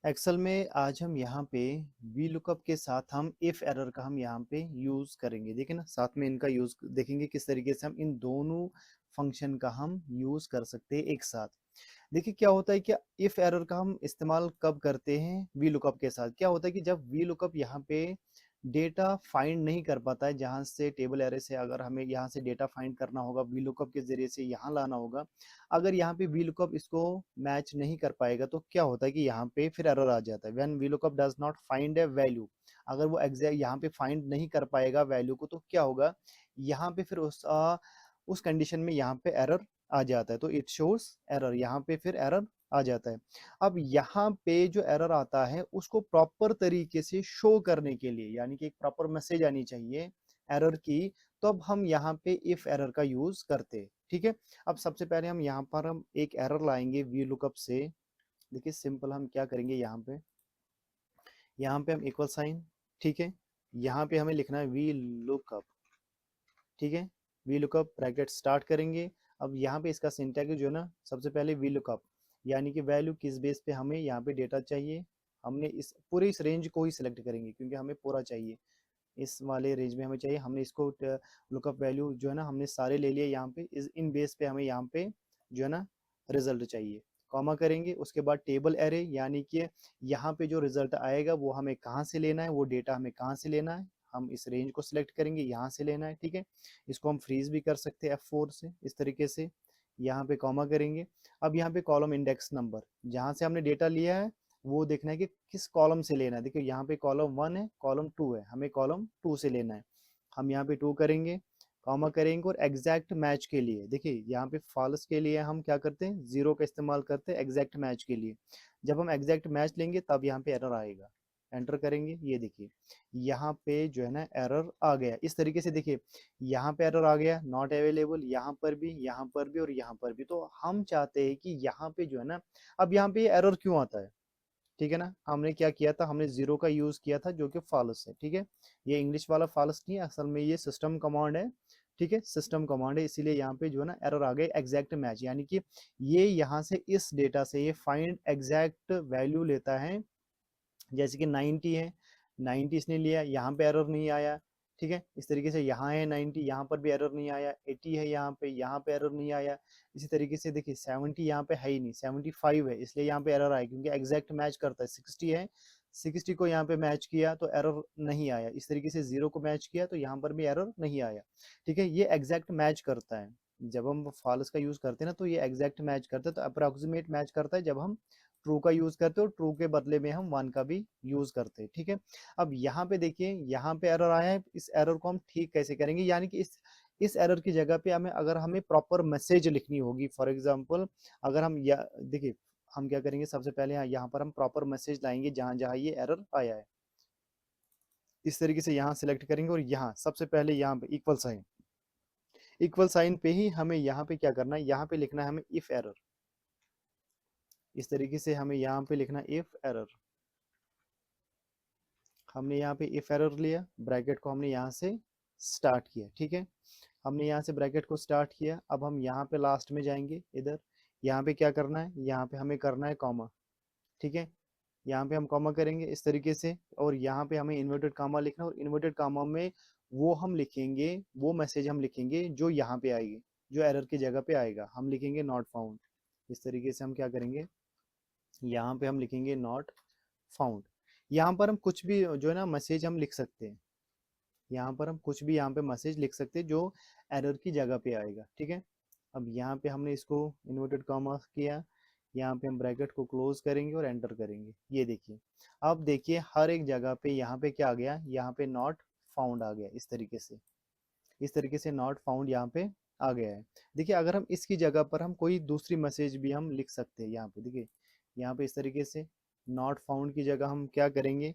Excel में आज हम यहाँ पे वी लुकअप के साथ हम इफ एरर का हम यहाँ पे यूज करेंगे। देखिए ना, साथ में इनका यूज देखेंगे किस तरीके से हम इन दोनों फंक्शन का हम यूज कर सकते हैं एक साथ। देखिए क्या होता है कि इफ एरर का हम इस्तेमाल कब करते हैं वी लुकअप के साथ। क्या होता है कि जब वी लुकअप यहाँ पे डेटा फाइंड नहीं कर पाता है, जहां से टेबल एरे से अगर हमें यहाँ से डेटा फाइंड करना होगा, वी लुकअप के जरिए से यहाँ लाना होगा, अगर यहाँ पे वी लुकअप इसको मैच नहीं कर पाएगा तो क्या होता है कि यहाँ पे फिर एरर आ जाता है। When V lookup does not find A value, अगर वो एग्जैक्ट यहाँ पे फाइंड नहीं कर पाएगा वैल्यू को, तो क्या होगा, यहाँ पे फिर उस कंडीशन में यहाँ पे एरर आ जाता है। तो इट शोज एरर, यहाँ पे फिर एरर आ जाता है। अब यहाँ पे जो एरर आता है उसको प्रॉपर तरीके से शो करने के लिए, यानी कि एक प्रॉपर मैसेज आनी चाहिए एरर की, तो अब हम यहाँ पे इफ एरर का यूज करते हैं। ठीक है, अब सबसे पहले हम यहाँ पर हम एक एरर लाएंगे वी लुकअप से। देखिए सिंपल हम क्या करेंगे, यहाँ पे हम इक्वल साइन, ठीक है, यहाँ पे हमें लिखना है वी लुकअप। ठीक है, वी लुकअप ब्रैकेट स्टार्ट करेंगे। अब यहाँ पे इसका सिंटैक्स जो है ना, सबसे पहले वी लुकअप यानी कि वैल्यू किस बेस पे हमें यहाँ पे डेटा चाहिए, हमने इस पूरे इस रेंज को ही सिलेक्ट करेंगे क्योंकि हमें पूरा चाहिए, इस वाले रेंज में हमें चाहिए। हमने इसको लुकअप वैल्यू जो है ना हमने सारे ले लिए यहाँ पे, इस इन बेस पे हमें यहाँ पे जो है ना रिजल्ट चाहिए। कॉमा करेंगे, उसके बाद टेबल एरे, यानी कि यहाँ पे जो रिजल्ट आएगा वो हमें कहाँ से लेना है, वो डेटा हमें कहाँ से लेना है, हम इस रेंज को सिलेक्ट करेंगे, यहाँ से लेना है। ठीक है, इसको हम फ्रीज भी कर सकते हैं F4 से, इस तरीके से यहाँ पे कॉमा करेंगे। अब यहाँ पे कॉलम इंडेक्स नंबर, जहाँ से हमने डेटा लिया है वो देखना है कि किस कॉलम से लेना है। देखिए यहाँ पे कॉलम 1 है, कॉलम 2 है, हमें कॉलम 2 से लेना है। हम यहाँ पे 2 करेंगे, कॉमा करेंगे, और एग्जैक्ट मैच के लिए देखिए यहाँ पे फॉल्स के लिए हम क्या करते हैं, जीरो का इस्तेमाल करते हैं एग्जैक्ट मैच के लिए। जब हम एग्जैक्ट मैच लेंगे तब यहाँ पे एरर आएगा, एंटर करेंगे, ये देखिए यहाँ पे जो है ना एरर आ गया। इस तरीके से देखिए यहाँ पे एरर आ गया, नॉट अवेलेबल, यहाँ पर भी, यहाँ पर भी और यहाँ पर भी। तो हम चाहते हैं कि यहाँ पे जो है ना, अब यहाँ पे एरर क्यों आता है, ठीक है ना, हमने क्या किया था, हमने जीरो का यूज किया था जो कि फॉल्स है। ठीक है, ये इंग्लिश वाला फॉल्स नहीं है, असल में ये सिस्टम कमांड है। ठीक है, सिस्टम कमांड है, इसीलिए यहाँ पे जो है ना एरर आ गई एग्जैक्ट मैच, यानी कि ये यहाँ से इस डेटा से ये फाइंड एग्जैक्ट वैल्यू लेता है। जैसे कि 90 है, 90 इसने लिया, यहाँ पे एरर नहीं आया। ठीक है, इस तरीके से यहाँ है 90, यहाँ पर भी एरर नहीं आया। 80 है यहाँ पे एरर नहीं आया। इसी तरीके से देखिए 70 यहाँ पे है ही नहीं, 75 है, इसलिए यहाँ पे एरर आया क्योंकि एग्जैक्ट मैच करता है। 60 है, 60 को यहाँ पे मैच किया तो एरर नहीं आया। इस तरीके से 0 को मैच किया तो यहाँ पर भी एरर नहीं आया। ठीक है, ये एग्जैक्ट मैच करता है। जब हम फॉल्स का यूज करते हैं ना तो ये एग्जैक्ट मैच करता है, तो अप्रोक्सीमेट मैच करता है जब हम ट्रू का यूज करते हो, ट्रू के बदले में हम 1 का भी यूज करते हैं। ठीक है, अब यहाँ पे देखिए यहाँ पे एरर आया है, इस एरर को हम ठीक कैसे करेंगे, यानी कि इस एरर की जगह पे हमें, अगर हमें प्रॉपर मैसेज लिखनी होगी, फॉर एग्जांपल अगर हम देखिए हम क्या करेंगे, सबसे पहले यहाँ पर हम प्रॉपर मैसेज लाएंगे जहां जहां ये एरर आया है। इस तरीके से यहाँ सिलेक्ट करेंगे और यहाँ सबसे पहले यहाँ पे इक्वल साइन, इक्वल साइन पे ही हमें यहाँ पे क्या करना है, यहाँ पे लिखना है हमें इफ एरर। इस तरीके से हमें यहाँ पे लिखना इफ एरर। हमने यहाँ पे इफ एरर लिया, ब्रैकेट को हमने यहाँ से स्टार्ट किया। ठीक है, हमने यहाँ से ब्रैकेट को स्टार्ट किया, अब हम यहाँ पे लास्ट में जाएंगे, इधर यहाँ पे क्या करना है, यहाँ पे हमें करना है कॉमा। ठीक है, यहाँ पे हम कॉमा करेंगे इस तरीके से, और यहाँ पे हमें इन्वर्टेड कॉमा लिखना है, और इन्वर्टेड कॉमा में वो हम लिखेंगे, वो मैसेज हम लिखेंगे जो यहाँ पे आएगी, जो एरर की जगह पे आएगा, हम लिखेंगे नॉट फाउंड। इस तरीके से हम क्या करेंगे, यहाँ पे हम लिखेंगे नॉट फाउंड। यहाँ पर हम कुछ भी जो है ना मैसेज हम लिख सकते हैं, यहाँ पर हम कुछ भी यहाँ पे मैसेज लिख सकते हैं जो एरर की जगह पे आएगा। ठीक है, अब यहाँ पे हमने इसको इन्वर्टेड कॉमा किया, यहाँ पे हम ब्रैकेट को क्लोज करेंगे और एंटर करेंगे, ये देखिए। अब देखिए हर एक जगह पे यहाँ पे क्या आ गया, यहाँ पे नॉट फाउंड आ गया। इस तरीके से, इस तरीके से नॉट फाउंड यहाँ पे आ गया है। देखिए अगर हम इसकी जगह पर हम कोई दूसरी मैसेज भी हम लिख सकते हैं, यहाँ पे देखिए, यहाँ पे इस तरीके से नॉट फाउंड की जगह हम क्या करेंगे,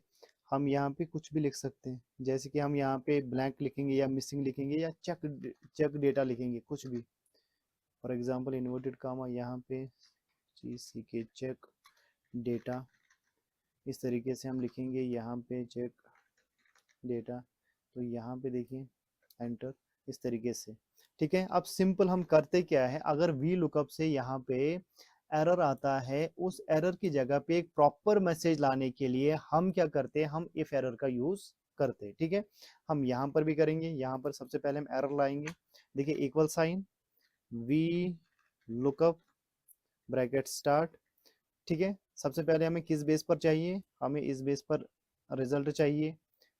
हम यहाँ पे कुछ भी लिख सकते हैं, जैसे कि हम यहाँ पे ब्लैंक लिखेंगे या मिसिंग लिखेंगे या चेक चेक डेटा लिखेंगे, कुछ भी। फॉर एग्जांपल इन्वर्टेड कामा यहाँ पे CK चेक डेटा, इस तरीके से हम लिखेंगे यहाँ पे चेक डेटा, तो यहाँ पे देखिए एंटर, इस तरीके से। ठीक है, अब सिंपल हम करते क्या है, अगर वी लुकअप से यहाँ पे एरर आता है, उस एरर की जगह पे एक प्रॉपर मैसेज लाने के लिए हम क्या करते हैं, हम इफ एरर का यूज करते हैं। ठीक है, हम यहाँ पर भी करेंगे। यहाँ पर सबसे पहले हम एरर लाएंगे। देखिए equal sign V lookup bracket start. ठीक है, सबसे पहले हमें किस बेस पर चाहिए, हमें इस बेस पर रिजल्ट चाहिए।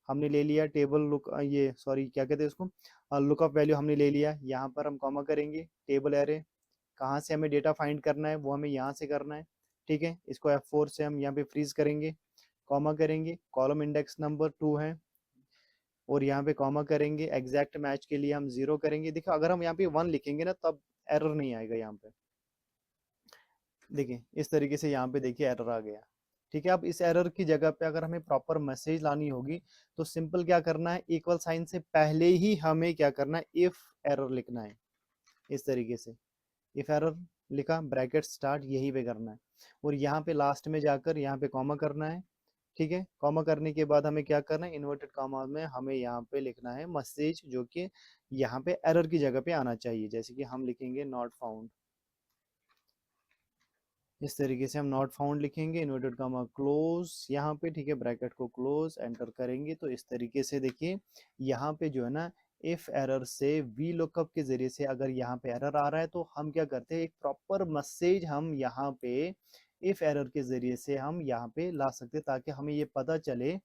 हमने ले लिया टेबल लुक, ये सॉरी क्या कहते हैं उसको, लुकअप वैल्यू हमने ले लिया। यहाँ पर हम कॉमा करेंगे, टेबल एरे कहाँ से हमें डेटा फाइंड करना है वो हमें यहाँ से करना है। ठीक है, इसको F4 से हम यहाँ पे फ्रीज करेंगे, कॉमा करेंगे, कॉलम इंडेक्स नंबर 2 है, और यहाँ पे कॉमा करेंगे। एग्जैक्ट मैच के लिए हम 0 करेंगे। देखो अगर हम यहाँ पे 1 लिखेंगे ना तब एरर नहीं आएगा यहाँ पे। देखिए इस तरीके से यहाँ पे देखिए एरर आ गया। ठीक है, अब इस एरर की जगह पे अगर हमें प्रॉपर मैसेज लानी होगी तो सिंपल क्या करना है, इक्वल साइन से पहले ही हमें क्या करना है, इफ एरर लिखना है। इस तरीके से इफ एरर लिखा, ब्रैकेट स्टार्ट यही पे करना है, और यहाँ पे लास्ट में जाकर यहाँ पे कॉमा करना है। ठीक है, कॉमा करने के बाद हमें क्या करना है, इन्वर्टेड कॉमा में हमें यहाँ पे लिखना है मैसेज, जो कि यहाँ पे एरर की जगह पे आना चाहिए। जैसे कि हम लिखेंगे नॉट फाउंड, इस तरीके से हम नॉट फाउंड लिखेंगे, इन्वर्टेड कॉमा क्लोज यहाँ पे। ठीक है, ब्रैकेट को क्लोज एंटर करेंगे तो इस तरीके से देखिए यहाँ पे जो है ना, इफ एरर से वी लुकअप के जरिए से अगर यहाँ पे एरर आ रहा है तो हम क्या करते हैं, एक प्रॉपर मैसेज हम यहाँ पे इफ एरर के जरिए से हम यहाँ पे ला सकते हैं, ताकि हमें ये पता चले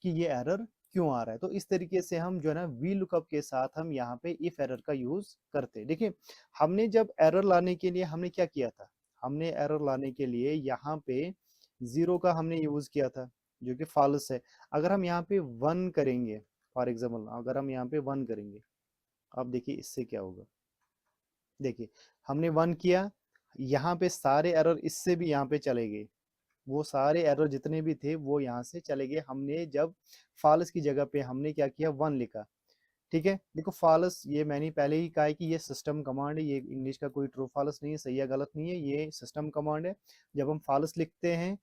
कि ये एरर क्यों आ रहा है। तो इस तरीके से हम जो है ना वी लुकअप के साथ हम यहाँ पे इफ एरर का यूज करते हैं। देखिए हमने जब एरर लाने के लिए हमने क्या किया था, हमने एरर लाने के लिए यहाँ पे 0 का हमने यूज किया था, जो कि फॉल्स है। अगर हम यहाँ पे 1 करेंगे, फॉर एग्जाम्पल अगर हम यहाँ पे 1 करेंगे, अब देखिए इससे क्या होगा। देखिए हमने 1 किया, यहाँ पे सारे एरर इससे भी यहाँ पे चले गए, वो सारे एरर जितने भी थे वो यहाँ से चले गए। हमने जब फॉल्स की जगह पे हमने क्या किया, 1 लिखा। ठीक है, देखो फॉल्स ये मैंने पहले ही कहा है कि ये सिस्टम कमांड है, ये इंग्लिश का कोई ट्रू फॉल्स नहीं है, सही या गलत नहीं है, ये सिस्टम कमांड है। जब हम फॉल्स लिखते हैं,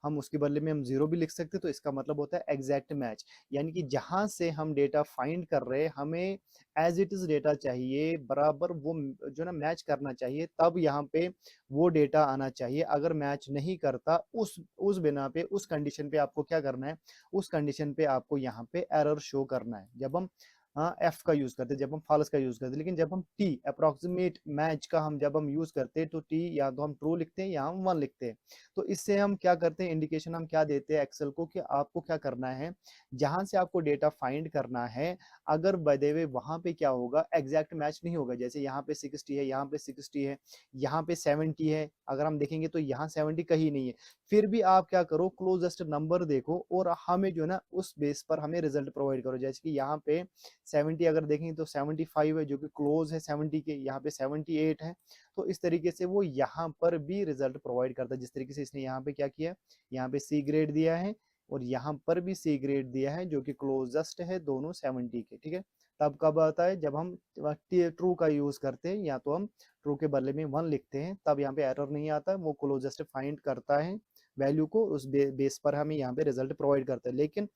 हम उसके बदले में हम 0 भी लिख सकते हैं, तो इसका मतलब होता है एग्जैक्ट मैच। यानी कि जहां से हम डेटा फाइंड कर रहे हैं, हमें एज इट इज डेटा चाहिए, बराबर वो जो ना मैच करना चाहिए, तब यहाँ पे वो डेटा आना चाहिए। अगर मैच नहीं करता, उस बिना पे, उस कंडीशन पे आपको क्या करना है, उस कंडीशन पे आपको यहाँ पे एरर शो करना है। जब हम एफ का यूज करते हैं, जब हम फॉल्स का यूज करते हैं, लेकिन जब हम टी अप्रोक्सीमेट मैच का हम जब हम यूज करते हैं तो टी या तो हम ट्रू लिखते हैं या हम 1 लिखते हैं। तो इससे हम क्या करते हैं, इंडिकेशन हम क्या देते हैं एक्सेल को कि आपको क्या करना है, जहां से आपको डेटा फाइंड करना है, अगर बाय द वे वहां पे क्या होगा, एग्जैक्ट मैच नहीं होगा। जैसे यहाँ पे 60 है, यहाँ पे 60 है, यहाँ पे 70 है, अगर हम देखेंगे तो यहाँ 70 कहीं नहीं है, फिर भी आप क्या करो, क्लोजेस्ट नंबर देखो और हमें जो है ना उस बेस पर हमें रिजल्ट प्रोवाइड करो। जैसे कि यहाँ पे 70 अगर देखेंगे तो 75 है, जो कि क्लोज है 70 के, यहाँ पे 78 है। तो इस तरीके से वो यहाँ पर भी रिजल्ट प्रोवाइड करता है। जिस तरीके से इसने यहाँ पे क्या किया, यहाँ पे सी ग्रेड दिया है और यहाँ पर भी सी ग्रेड दिया है, जो कि क्लोजेस्ट है दोनों 70 के। ठीक है, तब कब आता है, जब हम ट्रू का यूज करते हैं, या तो हम ट्रू के बदले में 1 लिखते हैं, तब यहाँ पे एरर नहीं आता, वो क्लोजेस्ट फाइंड करता है वैल्यू को, उस बेस पर हमें यहाँ पे रिजल्ट प्रोवाइड करता है। लेकिन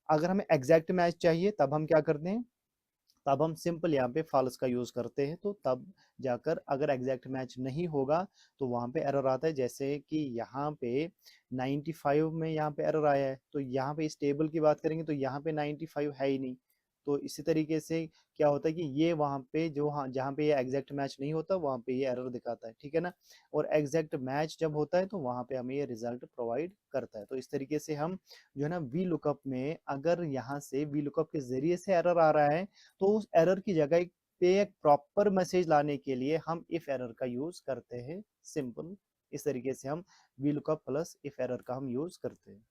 अगर हमें एग्जैक्ट मैच चाहिए तब हम क्या करते हैं, तब हम सिंपल यहाँ पे फॉल्स का यूज करते हैं। तो तब जाकर अगर एग्जैक्ट मैच नहीं होगा तो वहां पे एरर आता है। जैसे कि यहाँ पे 95 में यहाँ पे एरर आया है, तो यहाँ पे इस टेबल की बात करेंगे तो यहाँ पे 95 है ही नहीं। तो इसी तरीके से क्या होता है कि ये वहां पे जो, हाँ जहाँ पे ये एग्जैक्ट मैच नहीं होता वहां पे ये एरर दिखाता है। ठीक है ना, और एग्जैक्ट मैच जब होता है तो वहां पे हमें ये रिजल्ट प्रोवाइड करता है। तो इस तरीके से हम जो है ना वी लुकअप में, अगर यहाँ से वी लुकअप के जरिए से एरर आ रहा है तो उस एरर की जगह पे एक प्रॉपर मैसेज लाने के लिए हम इफ एरर का यूज करते हैं। सिंपल इस तरीके से हम V lookup plus if error का हम यूज करते हैं।